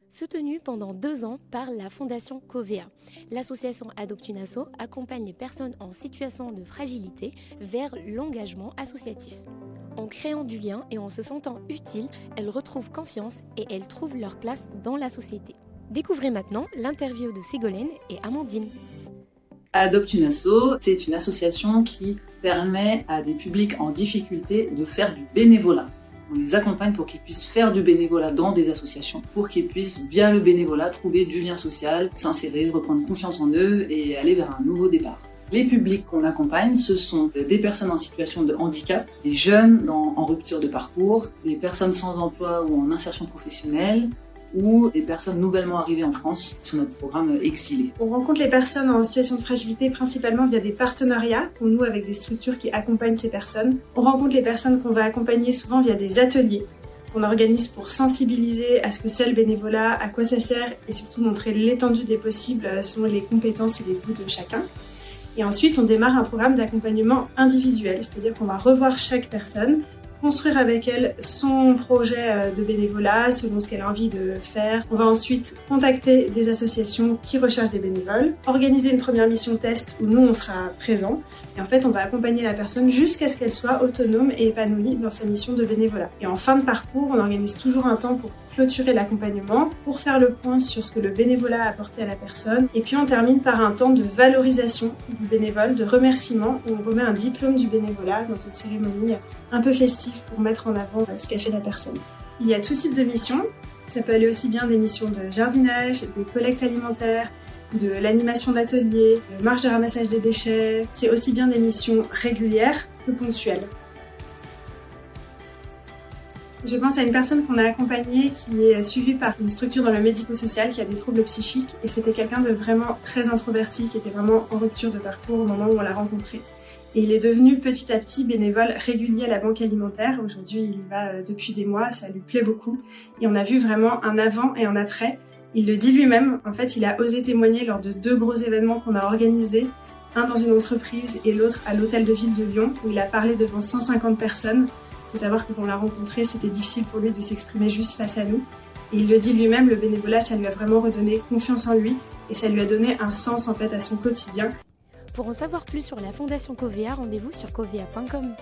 Soutenue pendant 2 ans par la Fondation Covea. L'association Adopte une asso accompagne les personnes en situation de fragilité vers l'engagement associatif. En créant du lien et en se sentant utiles, elles retrouvent confiance et elles trouvent leur place dans la société. Découvrez maintenant l'interview de Ségolène et Amandine. Adopte une asso, c'est une association qui permet à des publics en difficulté de faire du bénévolat. On les accompagne pour qu'ils puissent faire du bénévolat dans des associations, pour qu'ils puissent, via le bénévolat, trouver du lien social, s'insérer, reprendre confiance en eux et aller vers un nouveau départ. Les publics qu'on accompagne, ce sont des personnes en situation de handicap, des jeunes en rupture de parcours, des personnes sans emploi ou en insertion professionnelle, ou des personnes nouvellement arrivées en France sur notre programme Exilés. On rencontre les personnes en situation de fragilité principalement via des partenariats qu'on noue avec des structures qui accompagnent ces personnes. On rencontre les personnes qu'on va accompagner souvent via des ateliers qu'on organise pour sensibiliser à ce que c'est le bénévolat, à quoi ça sert et surtout montrer l'étendue des possibles selon les compétences et les goûts de chacun. Et ensuite, on démarre un programme d'accompagnement individuel, c'est-à-dire qu'on va revoir chaque personne, construire avec elle son projet de bénévolat selon ce qu'elle a envie de faire. On va ensuite contacter des associations qui recherchent des bénévoles, organiser une première mission test où nous on sera présents et en fait on va accompagner la personne jusqu'à ce qu'elle soit autonome et épanouie dans sa mission de bénévolat. Et en fin de parcours, on organise toujours un temps pour clôturer l'accompagnement, pour faire le point sur ce que le bénévolat a apporté à la personne et puis on termine par un temps de valorisation du bénévole, de remerciement où on remet un diplôme du bénévolat dans une cérémonie un peu festive pour mettre en avant ce qu'a fait la personne. Il y a tout type de missions, ça peut aller aussi bien des missions de jardinage, des collectes alimentaires, de l'animation d'ateliers, de marche de ramassage des déchets, c'est aussi bien des missions régulières que ponctuelles. Je pense à une personne qu'on a accompagnée qui est suivie par une structure dans le médico-social qui a des troubles psychiques et c'était quelqu'un de vraiment très introverti qui était vraiment en rupture de parcours au moment où on l'a rencontré. Et il est devenu petit à petit bénévole régulier à la banque alimentaire. Aujourd'hui, il y va depuis des mois, ça lui plaît beaucoup. Et on a vu vraiment un avant et un après. Il le dit lui-même, en fait, il a osé témoigner lors de 2 gros événements qu'on a organisés, un dans une entreprise et l'autre à l'hôtel de ville de Lyon, où il a parlé devant 150 personnes. Il faut savoir que quand on l'a rencontré, c'était difficile pour lui de s'exprimer juste face à nous. Et il le dit lui-même, le bénévolat, ça lui a vraiment redonné confiance en lui et ça lui a donné un sens en fait à son quotidien. Pour en savoir plus sur la Fondation Covea, rendez-vous sur covea.com.